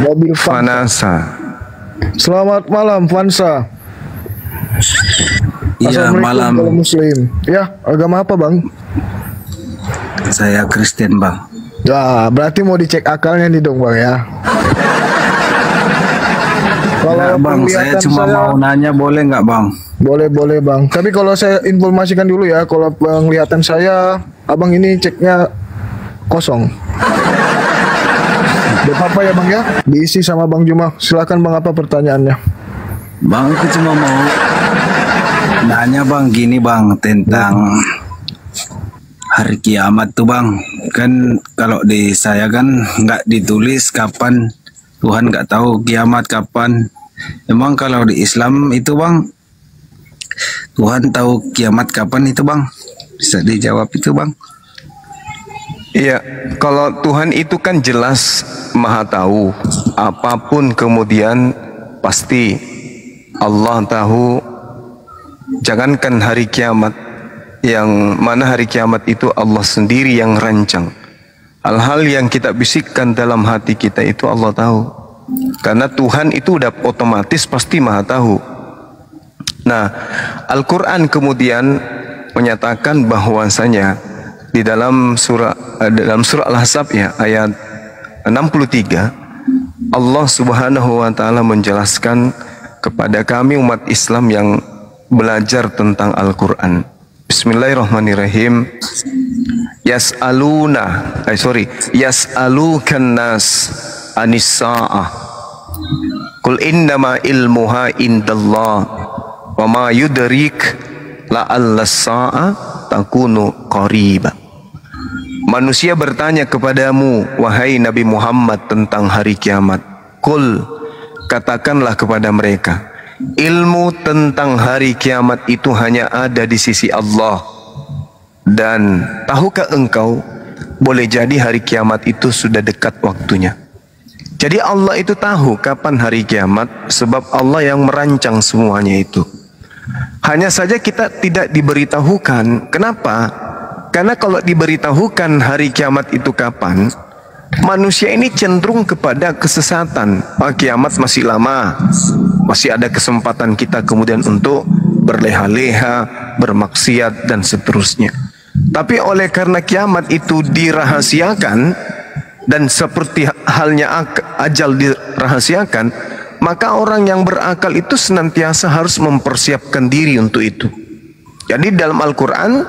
Mobil Vanasa. Selamat malam Vansa. Iya, Assalamualaikum malam. kalau Muslim. Ya, agama apa bang? Saya Kristen, Bang. Ya, berarti mau dicek akalnya nih dong bang ya. Kalau Enggak, Bang, saya penglihatan cuma mau nanya, boleh nggak, Bang? boleh bang. Tapi kalau saya informasikan dulu ya, kalau penglihatan saya, abang ini ceknya kosong. Gak apa ya bang ya, diisi sama Bang Juma. Silakan bang, apa pertanyaannya? Bang, aku cuma mau nanya, Bang, gini, Bang, tentang hari kiamat tuh, Bang. Kan kalau di saya kan nggak ditulis kapan, Tuhan nggak tahu kiamat kapan. Emang kalau di Islam itu, Bang, Tuhan tahu kiamat kapan itu, Bang? Bisa dijawab itu, Bang? Iya, kalau Tuhan itu kan jelas maha tahu. Apapun kemudian pasti Allah tahu. Jangankan hari kiamat, yang mana hari kiamat itu Allah sendiri yang rancang. Hal-hal yang kita bisikkan dalam hati kita itu Allah tahu. Karena Tuhan itu udah otomatis pasti maha tahu. Nah, Al-Quran kemudian menyatakan bahwasanya di dalam surah Al-Ahzab ya, ayat 63, Allah Subhanahu wa taala menjelaskan kepada kami umat Islam yang belajar tentang Al-Qur'an. Bismillahirrahmanirrahim. Yas'alukan nas anis sa'ah. Qul innama ilmuha indallah wa ma yudrik la'alla sa'a takunu qariba. Manusia bertanya kepadamu, wahai Nabi Muhammad, tentang hari kiamat. Qul, katakanlah kepada mereka, ilmu tentang hari kiamat itu hanya ada di sisi Allah. Dan tahukah engkau, boleh jadi hari kiamat itu sudah dekat waktunya. Jadi Allah itu tahu kapan hari kiamat, sebab Allah yang merancang semuanya itu. Hanya saja kita tidak diberitahukan. Kenapa? Karena kalau diberitahukan hari kiamat itu kapan, manusia ini cenderung kepada kesesatan. Kiamat masih lama, masih ada kesempatan kita kemudian untuk berleha-leha, bermaksiat dan seterusnya. Tapi oleh karena kiamat itu dirahasiakan, dan seperti halnya ajal dirahasiakan, maka orang yang berakal itu senantiasa harus mempersiapkan diri untuk itu. Jadi dalam Al-Quran,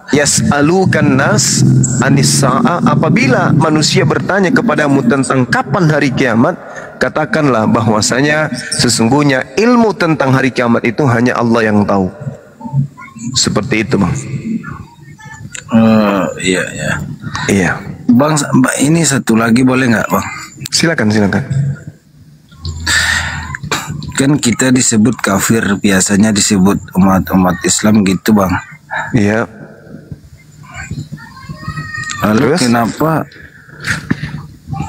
yas'alukan nas anis sa'a, apabila manusia bertanya kepadamu tentang kapan hari kiamat, katakanlah bahwasanya sesungguhnya ilmu tentang hari kiamat itu hanya Allah yang tahu. Seperti itu, Bang. Iya. Iya. Bang, ini satu lagi boleh nggak, Bang? Silakan. Kan kita disebut kafir, biasanya disebut umat Islam gitu, Bang. Iya. Lalu Terus? kenapa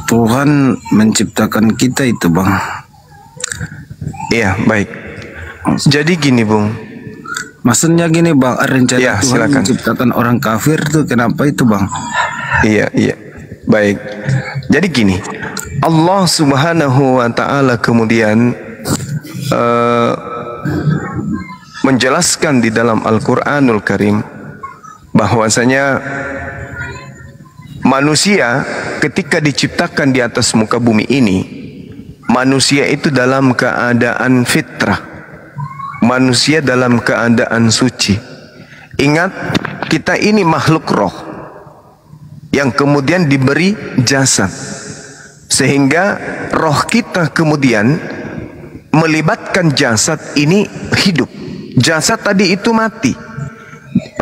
Tuhan menciptakan kita itu, Bang? Iya, baik. Jadi gini, Bung. Maksudnya gini, Bang, rencana Ya, Tuhan silakan. menciptakan orang kafir tuh kenapa itu, Bang? Iya. Baik. Jadi gini, Allah Subhanahu wa taala kemudian menjelaskan di dalam Al-Qur'anul Karim bahwasanya manusia ketika diciptakan di atas muka bumi ini, manusia itu dalam keadaan fitrah. Manusia dalam keadaan suci. Ingat, kita ini makhluk roh yang kemudian diberi jasad, sehingga roh kita kemudian melibatkan jasad ini hidup. Jasad tadi itu mati.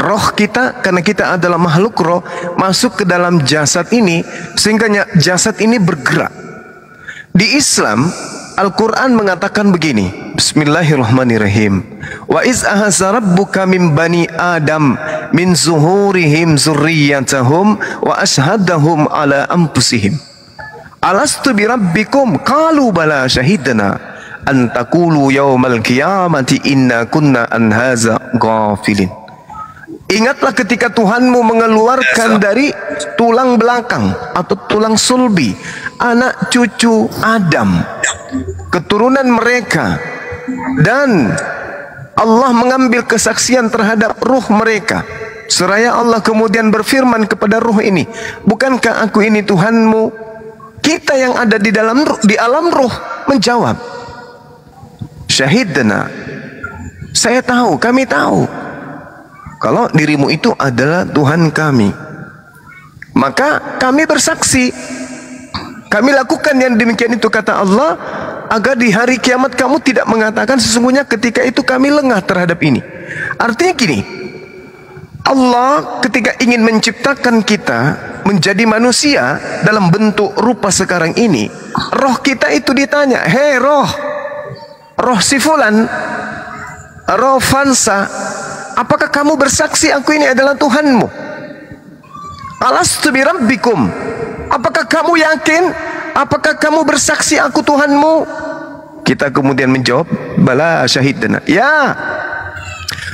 Roh kita, karena kita adalah makhluk roh, masuk ke dalam jasad ini, sehingga jasad ini bergerak. Di Islam, Al-Quran mengatakan begini, Bismillahirrahmanirrahim. Wa iz ahasa rabbuka min bani Adam min zuhurihim zurriyatahum wa ashhadahum ala anfusihim. Alastu bi rabbikum? Qalu bala syahidna an taqulu yaumal qiyamati inna kunna an hadza ghafilin. Ingatlah ketika Tuhanmu mengeluarkan dari tulang belakang atau tulang sulbi anak cucu Adam, keturunan mereka, dan Allah mengambil kesaksian terhadap ruh mereka. Seraya Allah kemudian berfirman kepada ruh ini, bukankah aku ini Tuhanmu? Kita yang ada di alam ruh menjawab, syahidna, saya tahu, kami tahu kalau dirimu itu adalah Tuhan kami. Maka kami bersaksi, kami lakukan yang demikian itu, kata Allah, agar di hari kiamat kamu tidak mengatakan sesungguhnya ketika itu kami lengah terhadap ini. Artinya gini, Allah ketika ingin menciptakan kita menjadi manusia dalam bentuk rupa sekarang ini, roh kita itu ditanya, hei roh si fulan, roh Fansa, apakah kamu bersaksi aku ini adalah Tuhanmu? Alastu bi rabbikum, apakah kamu yakin? Apakah kamu bersaksi aku Tuhanmu? Kita kemudian menjawab, bala syahidna, ya,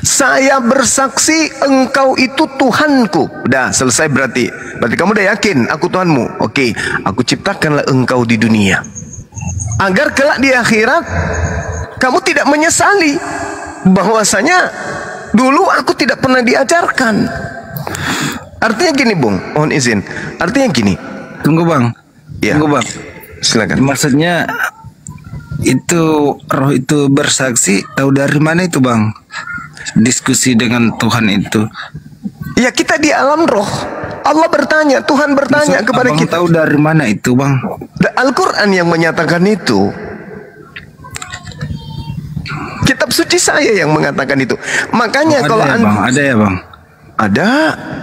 saya bersaksi engkau itu Tuhanku. Udah selesai, berarti kamu udah yakin aku Tuhanmu. Oke, aku ciptakanlah engkau di dunia agar kelak di akhirat kamu tidak menyesali bahwasanya dulu aku tidak pernah diajarkan. Artinya gini, Bung, mohon izin. Artinya gini. Tunggu bang. Ya. Tunggu bang. Silakan. Maksudnya itu roh itu bersaksi tahu dari mana itu bang? Diskusi dengan Tuhan itu. Ya, kita di alam roh. Allah bertanya, Tuhan bertanya kepada abang kita. Tahu dari mana itu bang? Al-Quran yang menyatakan itu. Kitab suci saya yang mengatakan itu. Makanya kalau ya, bang, ada ya bang. Ada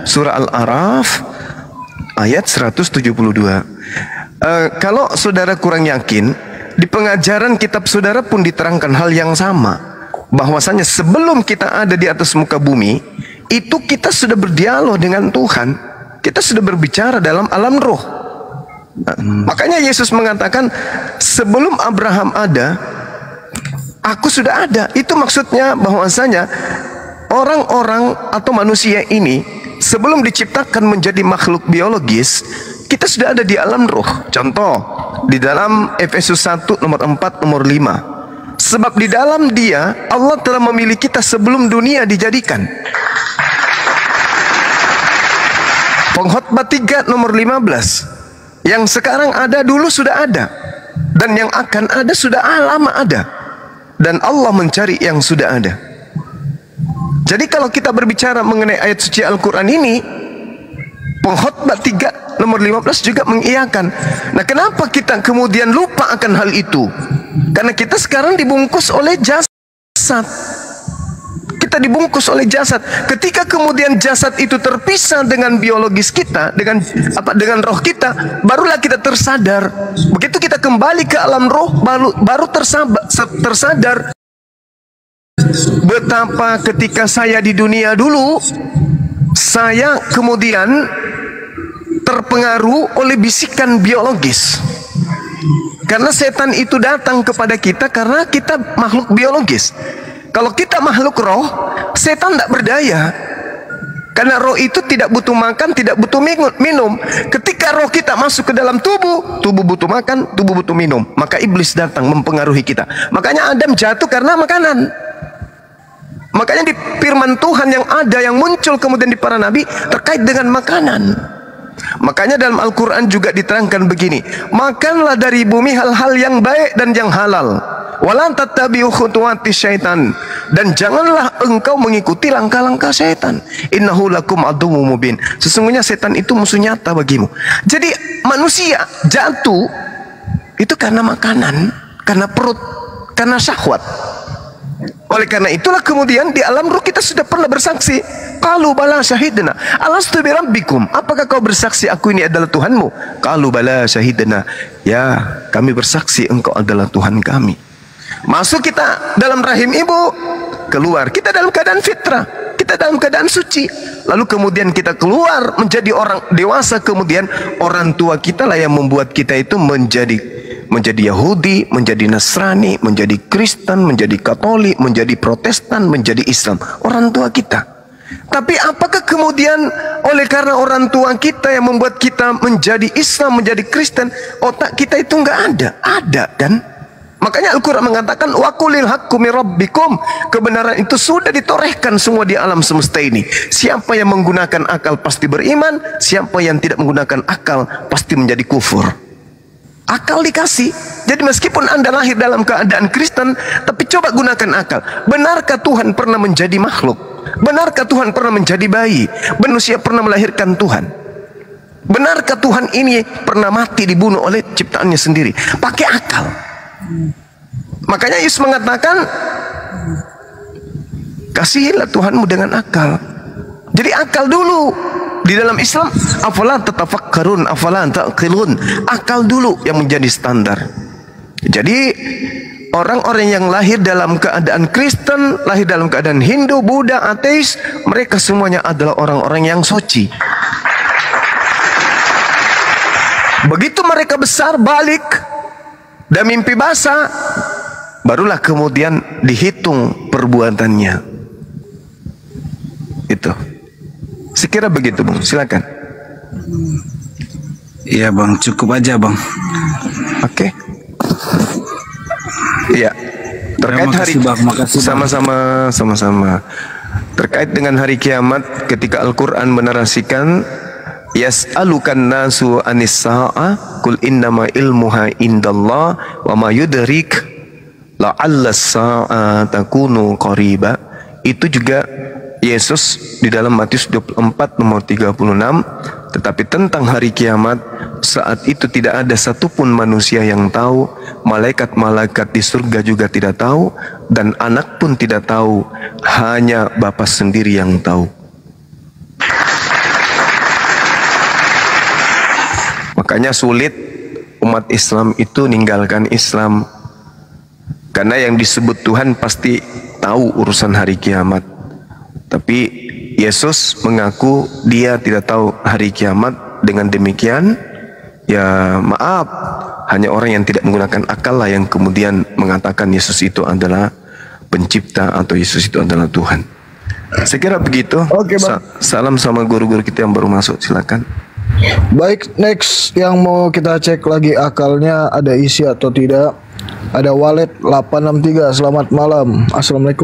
surah Al-Araf ayat 172. Kalau saudara kurang yakin, di pengajaran kitab saudara pun diterangkan hal yang sama, bahwasanya sebelum kita ada di atas muka bumi, itu kita sudah berdialog dengan Tuhan, kita sudah berbicara dalam alam roh. Makanya Yesus mengatakan, sebelum Abraham ada, aku sudah ada. Itu maksudnya bahwasanya orang-orang atau manusia ini sebelum diciptakan menjadi makhluk biologis, kita sudah ada di alam roh. Contoh, di dalam Efesus 1 nomor 4 nomor 5. Sebab di dalam Dia Allah telah memilih kita sebelum dunia dijadikan. Pengkhotbah 3 nomor 15. Yang sekarang ada dulu sudah ada, dan yang akan ada sudah lama ada, dan Allah mencari yang sudah ada. Jadi kalau kita berbicara mengenai ayat suci Al-Quran ini, Pengkhotbah 3 nomor 15 juga mengiyakan. Nah, kenapa kita kemudian lupa akan hal itu? Karena kita sekarang dibungkus oleh jasad. Kita dibungkus oleh jasad. Ketika kemudian jasad itu terpisah dengan biologis kita, dengan roh kita, barulah kita tersadar. Begitu kita kembali ke alam roh, baru tersadar betapa ketika saya di dunia dulu, saya kemudian terpengaruh oleh bisikan biologis. Karena setan itu datang kepada kita karena kita makhluk biologis. Kalau kita makhluk roh, setan tidak berdaya. Karena roh itu tidak butuh makan, tidak butuh minum. Ketika roh kita masuk ke dalam tubuh, tubuh butuh makan, tubuh butuh minum. Maka iblis datang mempengaruhi kita. Makanya Adam jatuh karena makanan. Makanya di firman Tuhan yang ada, yang muncul kemudian di para nabi terkait dengan makanan. Makanya dalam Al-Quran juga diterangkan begini, makanlah dari bumi hal-hal yang baik dan yang halal, walan tattabi'u khutuwati syaitan, dan janganlah engkau mengikuti langkah-langkah syaitan. Innahu lakum aduwwum mubin, sesungguhnya setan itu musuh nyata bagimu. Jadi manusia jatuh itu karena makanan, karena perut, karena syahwat. Oleh karena itulah kemudian di alam ruh kita sudah pernah bersaksi. Qalu bala syahidna alastu bi rabbikum, apakah kau bersaksi aku ini adalah Tuhanmu? Qalu bala syahidna, ya, kami bersaksi engkau adalah Tuhan kami. Masuk kita dalam rahim ibu, keluar kita dalam keadaan fitrah, kita dalam keadaan suci. Lalu kemudian kita keluar menjadi orang dewasa, kemudian orang tua kita lah yang membuat kita itu menjadi Yahudi, menjadi Nasrani, menjadi Kristen, menjadi Katolik, menjadi Protestan, menjadi Islam. Orang tua kita. Tapi apakah kemudian oleh karena orang tua kita yang membuat kita menjadi Islam, menjadi Kristen, otak kita itu nggak ada? Ada kan? Makanya Al-Quran mengatakan waqulil haqqu mir rabbikum. Kebenaran itu sudah ditorehkan semua di alam semesta ini. Siapa yang menggunakan akal pasti beriman, siapa yang tidak menggunakan akal pasti menjadi kufur. Akal dikasih. Jadi meskipun Anda lahir dalam keadaan Kristen, tapi coba gunakan akal. Benarkah Tuhan pernah menjadi makhluk? Benarkah Tuhan pernah menjadi bayi? Manusia pernah melahirkan Tuhan? Benarkah Tuhan ini pernah mati dibunuh oleh ciptaannya sendiri? Pakai akal. Makanya Yesus mengatakan, kasihilah Tuhanmu dengan akal. Jadi akal dulu. Di dalam Islam, afala tatafakkarun, afala taqilun. Akal dulu yang menjadi standar. Jadi orang-orang yang lahir dalam keadaan Kristen, lahir dalam keadaan Hindu, Buddha, ateis, mereka semuanya adalah orang-orang yang suci. Begitu mereka besar, balik dan mimpi basah, barulah kemudian dihitung perbuatannya. Itu. Sekira begitu, Bang. Silakan. Iya, Bang. Cukup aja, Bang. Oke. Iya. Terkait hari, sama-sama. Terkait dengan hari kiamat, ketika Al-Quran menarasikan, yas'alukan nasu anis sa'ah kul innama ilmuha indallah wa ma yudrik la'alla sa'a takunu qariba. Itu juga Yesus di dalam Matius 24 nomor 36. Tetapi tentang hari kiamat, saat itu tidak ada satupun manusia yang tahu, malaikat-malaikat di surga juga tidak tahu, dan anak pun tidak tahu, hanya Bapa sendiri yang tahu. Makanya sulit umat Islam itu ninggalkan Islam, karena yang disebut Tuhan pasti tahu urusan hari kiamat. Tapi Yesus mengaku dia tidak tahu hari kiamat. Dengan demikian, ya maaf, hanya orang yang tidak menggunakan akal lah yang kemudian mengatakan Yesus itu adalah pencipta atau Yesus itu adalah Tuhan. Saya kira begitu. Oke, Bang. Salam sama guru-guru kita yang baru masuk, silakan. Baik, next yang mau kita cek lagi akalnya ada isi atau tidak. Ada Wallet 863. Selamat malam. Assalamualaikum.